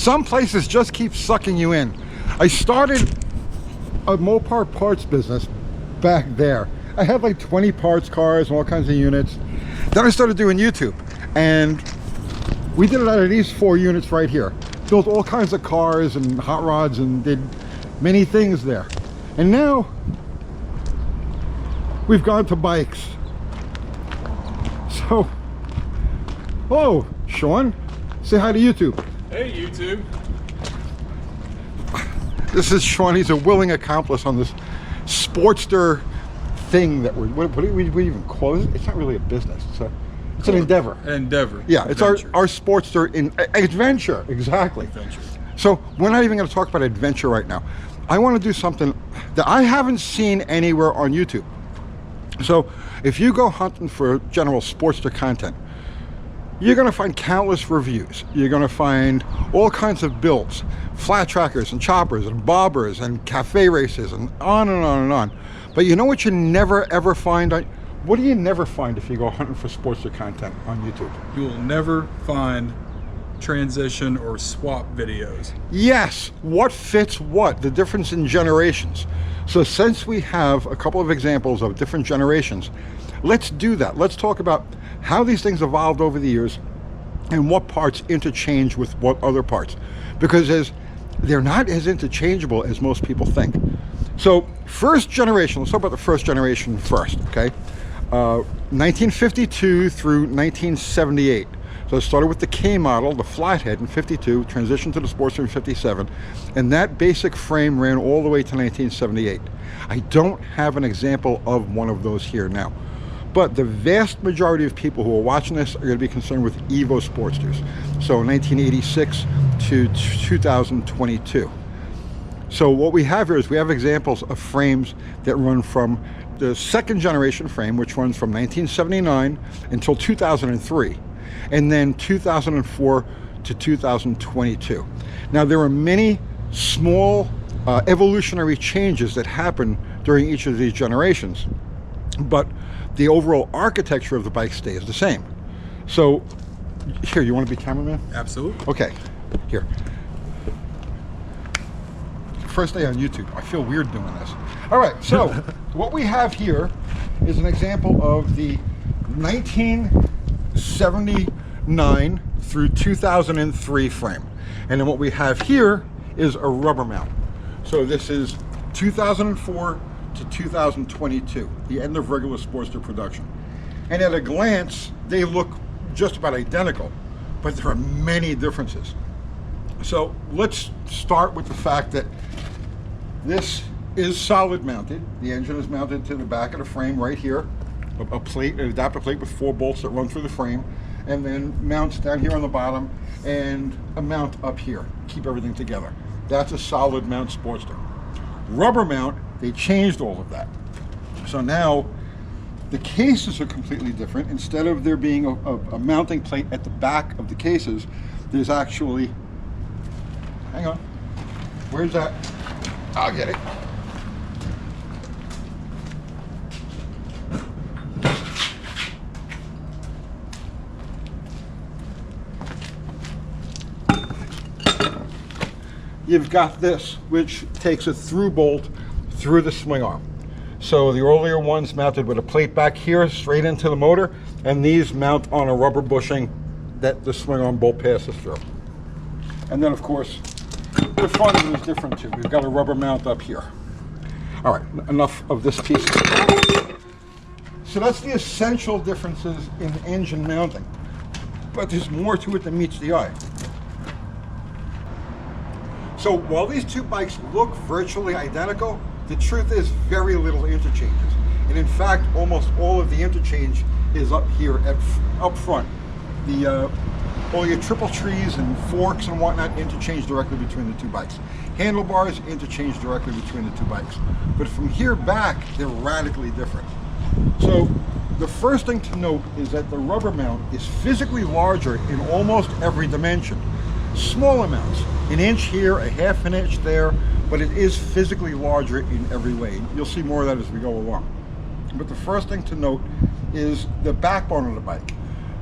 Some places just keep sucking you in. I started a Mopar parts business back there. I had like 20 parts cars and all kinds of units. Then I started doing YouTube, and we did it out of these 4 units right here. Built all kinds of cars and hot rods and did many things there. And now we've gone to bikes. So, oh, Sean, say hi to YouTube. Hey, YouTube. This is Sean. He's a willing accomplice on this Sportster thing that what do we even call it? It's not really a business. It's an endeavor. Endeavor. Yeah, adventure. It's our Sportster in adventure. Exactly. Adventure. So we're not even going to talk about adventure right now. I want to do something that I haven't seen anywhere on YouTube. So if you go hunting for general Sportster content, you're going to find countless reviews. You're going to find all kinds of builds, flat trackers and choppers and bobbers and cafe races and on and on and on. But you know what you never ever find on, what do you never find if you go hunting for Sportster content on YouTube? You will never find transition or swap videos. Yes, what fits what, the difference in generations. So since we have a couple of examples of different generations, let's do that. Let's talk about how these things evolved over the years and what parts interchange with what other parts, because they're not as interchangeable as most people think. So first generation, let's talk about the first generation first, okay? 1952 through 1978. So it started with the K model, the flathead in 52, transitioned to the Sportster in 57, and that basic frame ran all the way to 1978. I don't have an example of one of those here now. But the vast majority of people who are watching this are going to be concerned with Evo Sportsters. So 1986 to 2022. So what we have here is we have examples of frames that run from the second generation frame, which runs from 1979 until 2003, and then 2004 to 2022. Now there are many small evolutionary changes that happen during each of these generations, but the overall architecture of the bike stays the same. So here, you want to be cameraman? Absolutely. Okay, here. First day on YouTube. I feel weird doing this. All right, so what we have here is an example of the 1979 through 2003 frame. And then what we have here is a rubber mount. So this is 2004 to 2022, the end of regular Sportster production. And at a glance, they look just about identical, but there are many differences. So let's start with the fact that this is solid mounted. The engine is mounted to the back of the frame right here, a plate, an adapter plate with 4 bolts that run through the frame, and then mounts down here on the bottom and a mount up here, keep everything together. That's a solid mount Sportster. Rubber mount, they changed all of that. So now the cases are completely different. Instead of there being a mounting plate at the back of the cases, there's actually, hang on, where's that? I'll get it. You've got this, which takes a through bolt through the swing arm. So the earlier ones mounted with a plate back here straight into the motor, and these mount on a rubber bushing that the swing arm bolt passes through. And then of course, the front of it is different too. We've got a rubber mount up here. All right, enough of this piece. So that's the essential differences in engine mounting. But there's more to it than meets the eye. So while these two bikes look virtually identical, the truth is very little interchanges. And in fact, almost all of the interchange is up here up front. All your triple trees and forks and whatnot interchange directly between the two bikes. Handlebars interchange directly between the two bikes. But from here back, they're radically different. So the first thing to note is that the rubber mount is physically larger in almost every dimension. Small amounts, an inch here, a half an inch there, but it is physically larger in every way. You'll see more of that as we go along. But the first thing to note is the backbone of the bike.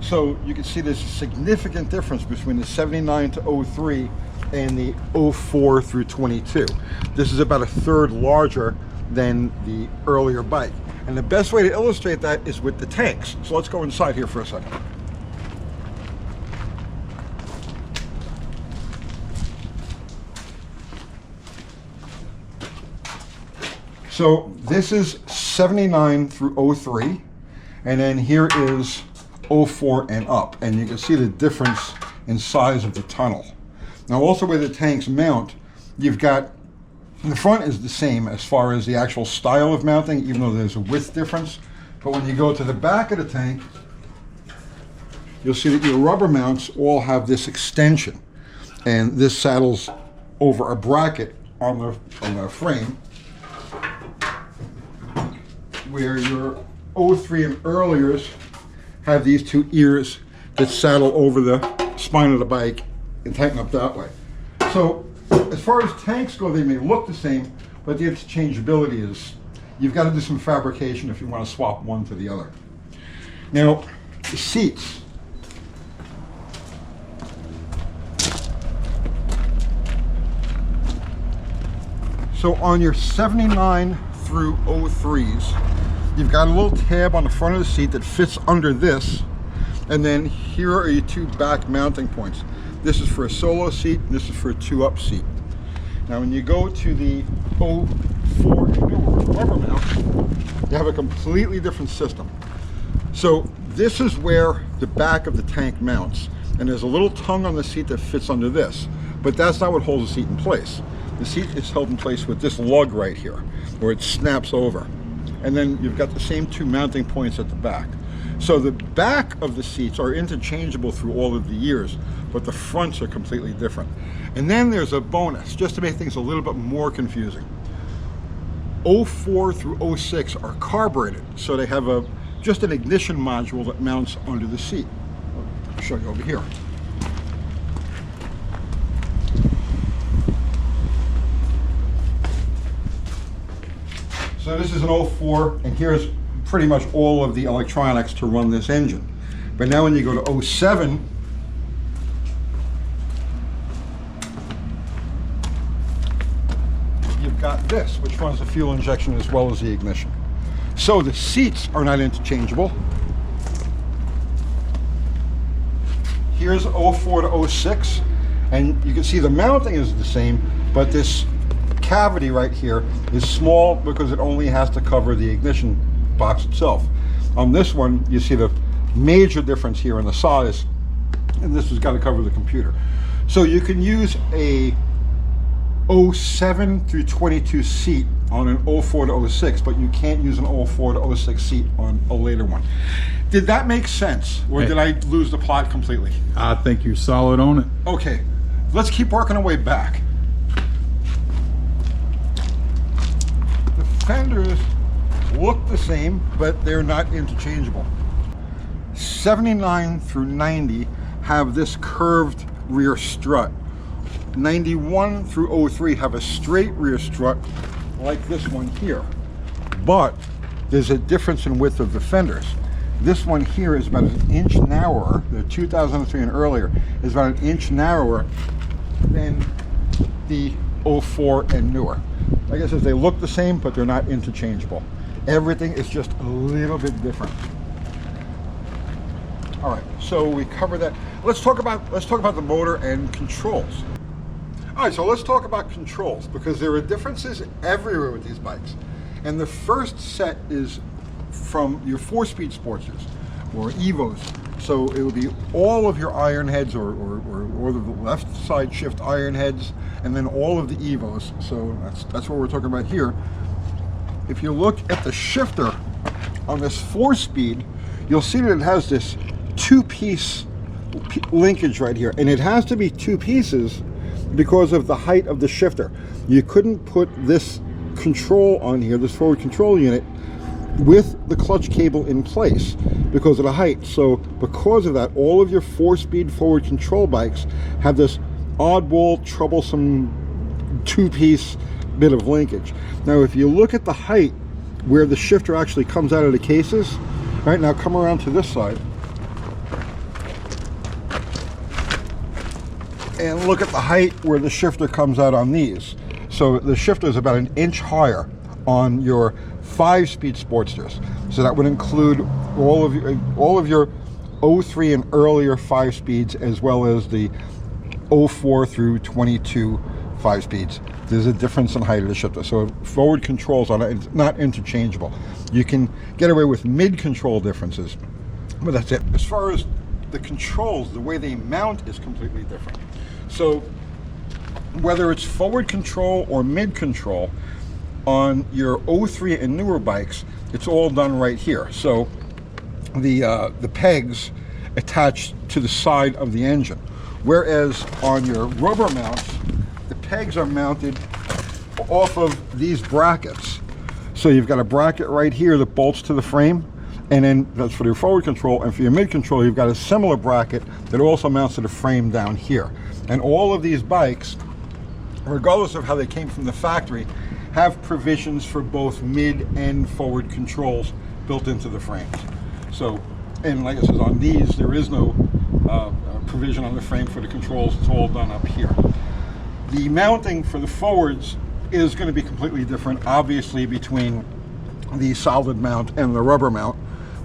So you can see there's a significant difference between the 79 to 03 and the 04 through 22. This is about a third larger than the earlier bike. And the best way to illustrate that is with the tanks. So let's go inside here for a second. So this is 79 through 03, and then here is 04 and up, and you can see the difference in size of the tunnel. Now also where the tanks mount, you've got, the front is the same as far as the actual style of mounting, even though there's a width difference. But when you go to the back of the tank, you'll see that your rubber mounts all have this extension, and this saddles over a bracket on the frame, where your 03 and earliers have these two ears that saddle over the spine of the bike and tighten up that way. So as far as tanks go, they may look the same, but the interchangeability is, you've got to do some fabrication if you want to swap one to the other. Now, the seats. So on your 79 through 03s, you've got a little tab on the front of the seat that fits under this, and then here are your two back mounting points. This is for a solo seat, and this is for a two-up seat. Now when you go to the 04 and newer rubber mount, you have a completely different system. So this is where the back of the tank mounts, and there's a little tongue on the seat that fits under this, but that's not what holds the seat in place. The seat is held in place with this lug right here, where it snaps over. And then you've got the same two mounting points at the back. So the back of the seats are interchangeable through all of the years, but the fronts are completely different. And then there's a bonus, just to make things a little bit more confusing. 04 through 06 are carbureted, so they have just an ignition module that mounts under the seat. I'll show you over here. So this is an 04, and here's pretty much all of the electronics to run this engine. But now when you go to 07, you've got this, which runs the fuel injection as well as the ignition. So the seats are not interchangeable. Here's 04 to 06, and you can see the mounting is the same, but this cavity right here is small because it only has to cover the ignition box itself. On this one, you see the major difference here in the size, and this has got to cover the computer. So you can use a 07 through 22 seat on an 04 to 06, but you can't use an 04 to 06 seat on a later one. Did that make sense, or did I lose the plot completely? I think you're solid on it. Okay, let's keep working our way back. The fenders look the same, but they're not interchangeable. 79 through 90 have this curved rear strut. 91 through 03 have a straight rear strut like this one here, but there's a difference in width of the fenders. This one here is about an inch narrower, the 2003 and earlier is about an inch narrower than the 04 and newer. Like I said, they look the same, but they're not interchangeable. Everything is just a little bit different. All right, so we covered that. Let's talk about the motor and controls. All right, so let's talk about controls, because there are differences everywhere with these bikes. And the first set is from your 4-speed Sportsters or Evos. So it will be all of your iron heads or the left side shift iron heads, and then all of the Evos. So that's what we're talking about here. If you look at the shifter on this 4-speed, you'll see that it has this two-piece linkage right here, and it has to be two pieces because of the height of the shifter. You couldn't put this control on here, this forward control unit, with the clutch cable in place because of the height. So because of that, all of your 4-speed forward control bikes have this oddball, troublesome two-piece bit of linkage. Now if you look at the height where the shifter actually comes out of the cases, right, now come around to this side, And look at the height where the shifter comes out on these. So the shifter is about 1 inch higher on your 5-speed Sportsters. So that would include all of your 03 and earlier 5 speeds, as well as the 04 through 22 5 speeds. There's a difference in height of the shifter. So forward controls on it, it's not interchangeable. You can get away with mid-control differences, but that's it. As far as the controls, the way they mount is completely different. So whether it's forward control or mid control, on your 03 and newer bikes, it's all done right here. So the pegs attach to the side of the engine, whereas on your rubber mounts, the pegs are mounted off of these brackets. So you've got a bracket right here that bolts to the frame, and then that's for your forward control, and for your mid control you've got a similar bracket that also mounts to the frame down here. And all of these bikes, regardless of how they came from the factory, have provisions for both mid and forward controls built into the frames. So, and like I said, on these there is no provision on the frame for the controls. It's all done up here. The mounting for the forwards is going to be completely different, obviously, between the solid mount and the rubber mount.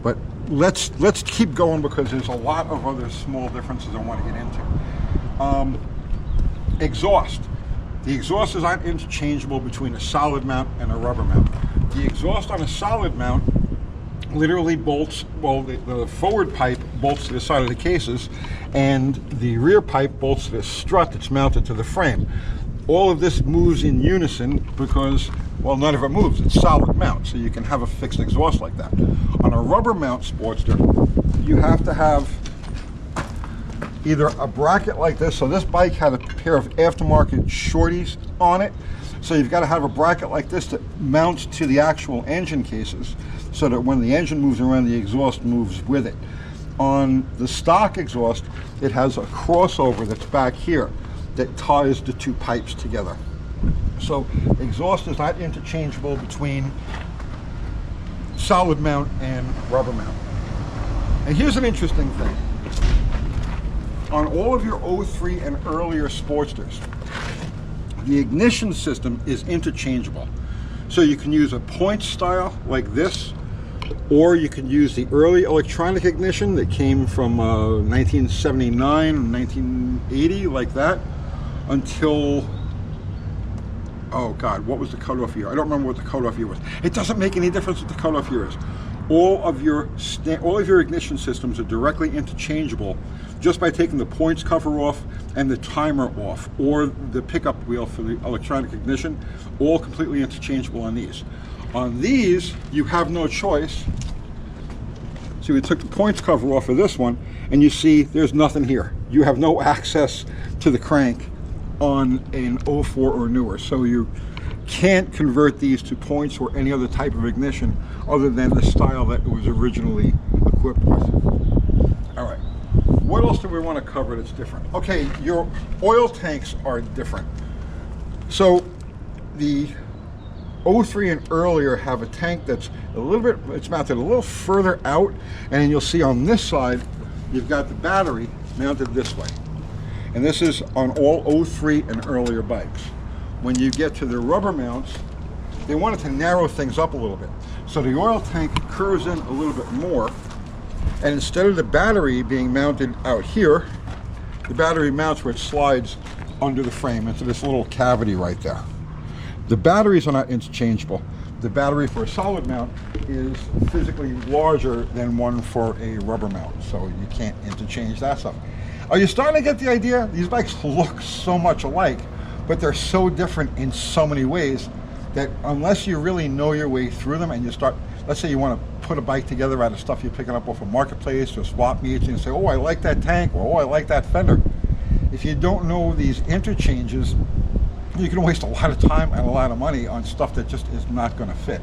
But let's keep going, because there's a lot of other small differences I want to get into. Exhaust. The exhaust is not interchangeable between a solid mount and a rubber mount. The exhaust on a solid mount literally bolts, well, the forward pipe bolts to the side of the cases, and the rear pipe bolts to the strut that's mounted to the frame. All of this moves in unison because, well, none of it moves. It's solid mount, so you can have a fixed exhaust like that. On a rubber mount Sportster, you have to have either a bracket like this. So this bike had a pair of aftermarket shorties on it. So you've got to have a bracket like this that mounts to the actual engine cases, so that when the engine moves around, the exhaust moves with it. On the stock exhaust, it has a crossover that's back here that ties the two pipes together. So exhaust is not interchangeable between solid mount and rubber mount. And here's an interesting thing. On all of your 03 and earlier Sportsters, the ignition system is interchangeable. So you can use a point style like this, or you can use the early electronic ignition that came from 1979, 1980, like that, until, oh God, what was the cutoff year? I don't remember what the cutoff year was. It doesn't make any difference what the cutoff year is. All of your ignition systems are directly interchangeable just by taking the points cover off and the timer off, or the pickup wheel for the electronic ignition, all completely interchangeable on these. On these, you have no choice. So we took the points cover off of this one, and you see there's nothing here. You have no access to the crank on an 04 or newer. So you can't convert these to points or any other type of ignition other than the style that it was originally equipped with. All right, what else do we want to cover that's different? Okay, your oil tanks are different. So the 03 and earlier have a tank that's a little bit, it's mounted a little further out, and then you'll see on this side you've got the battery mounted this way. And this is on all 03 and earlier bikes. When you get to the rubber mounts, they wanted to narrow things up a little bit. So the oil tank curves in a little bit more, and instead of the battery being mounted out here, the battery mounts where it slides under the frame into this little cavity right there. The batteries are not interchangeable. The battery for a solid mount is physically larger than one for a rubber mount, so you can't interchange that stuff. Are you starting to get the idea? These bikes look so much alike, but they're so different in so many ways that unless you really know your way through them and you start, let's say you want to put a bike together out of stuff you're picking up off a marketplace or swap meets, and you say, oh, I like that tank, or oh, I like that fender. If you don't know these interchanges, you can waste a lot of time and a lot of money on stuff that just is not going to fit.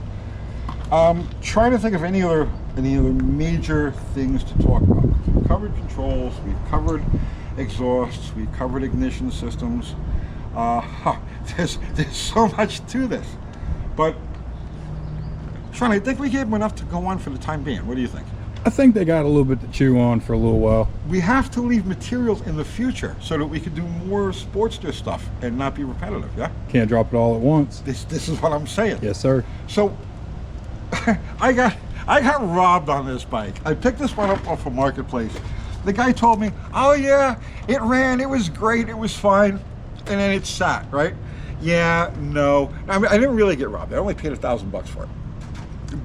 Trying to think of any other major things to talk about. We've covered controls, we've covered exhausts, we've covered ignition systems. There's so much to this, but Sean, I think we gave them enough to go on for the time being. What do you think? I think they got a little bit to chew on for a little while. We have to leave materials in the future so that we can do more Sportster stuff and not be repetitive, yeah? Can't drop it all at once. This is what I'm saying. Yes, sir. So I got robbed on this bike. I picked this one up off a marketplace. The guy told me, oh yeah, it ran, it was great, it was fine, and then it sat, right? Yeah, no. I mean, I didn't really get robbed. I only paid $1,000 for it.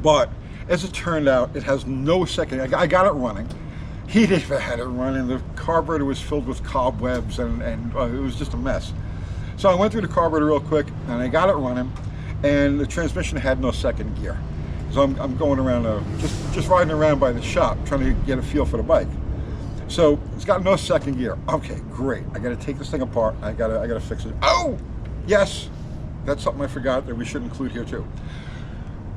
But as it turned out, it has no second. I got it running. He didn't even had it running. The carburetor was filled with cobwebs, and it was just a mess. So I went through the carburetor real quick, and I got it running, and the transmission had no second gear. So I'm going around, just riding around by the shop, trying to get a feel for the bike. So it's got no second gear. Okay, great. I got to take this thing apart. I got to fix it. Oh, yes, that's something I forgot that we should include here too.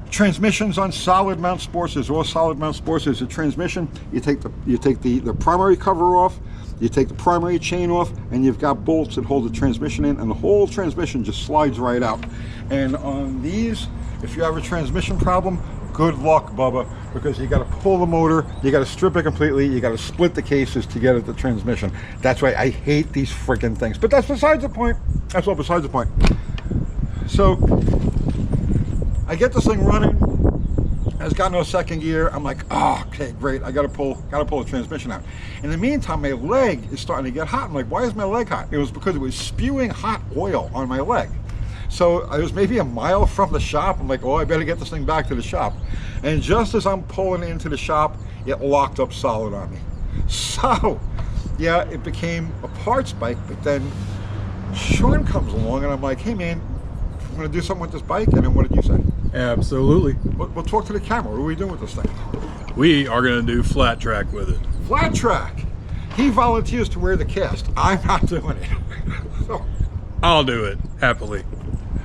Transmissions on solid mount Sportsters, all solid mount Sportsters. The transmission, you take the primary cover off, you take the primary chain off, and you've got bolts that hold the transmission in, and the whole transmission just slides right out. And on these, if you have a transmission problem, good luck, Bubba, because you got to pull the motor, you got to strip it completely, you got to split the cases to get at the transmission. That's why I hate these freaking things. But that's besides the point. That's all besides the point. So I get this thing running. It's got no second gear. I'm like, oh, okay, great. I gotta pull the transmission out. In the meantime, my leg is starting to get hot. I'm like, why is my leg hot? It was because it was spewing hot oil on my leg. So I was maybe a mile from the shop. I'm like, oh, I better get this thing back to the shop. And just as I'm pulling into the shop, it locked up solid on me. So, yeah, it became a parts bike. But then Sean comes along, and I'm like, hey, man, I'm gonna do something with this bike. And then what did you say? Absolutely. We'll talk to the camera. What are we doing with this thing? We are going to do flat track with it. Flat track. He volunteers to wear the cast. I'm not doing it. So, I'll do it happily.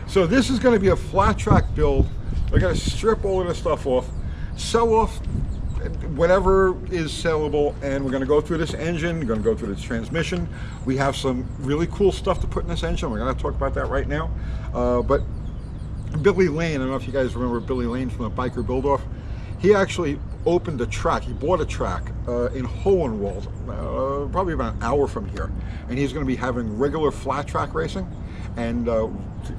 so this is going to be a flat track build. We're going to strip all of this stuff off, sell off whatever is sellable, and we're going to go through this engine. We're going to go through this transmission. We have some really cool stuff to put in this engine. We're going to talk about that right now. But Billy Lane, I don't know if you guys remember Billy Lane from the Biker Build-Off. He actually opened a track. He bought a track in Hohenwald, probably about an hour from here. And he's going to be having regular flat track racing. And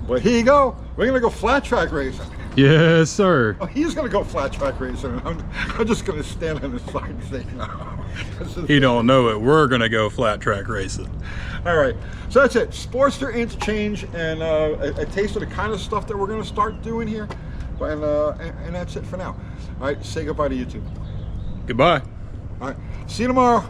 but here you go. We're going to go flat track racing. Yes, sir. Oh, he's going to go flat track racing. And I'm just going to stand on the side and say, no. He don't know it. We're going to go flat track racing. All right, so that's it. Sportster interchange, and a taste of the kind of stuff that we're going to start doing here. And that's it for now. All right, say goodbye to YouTube. Goodbye. All right, see you tomorrow.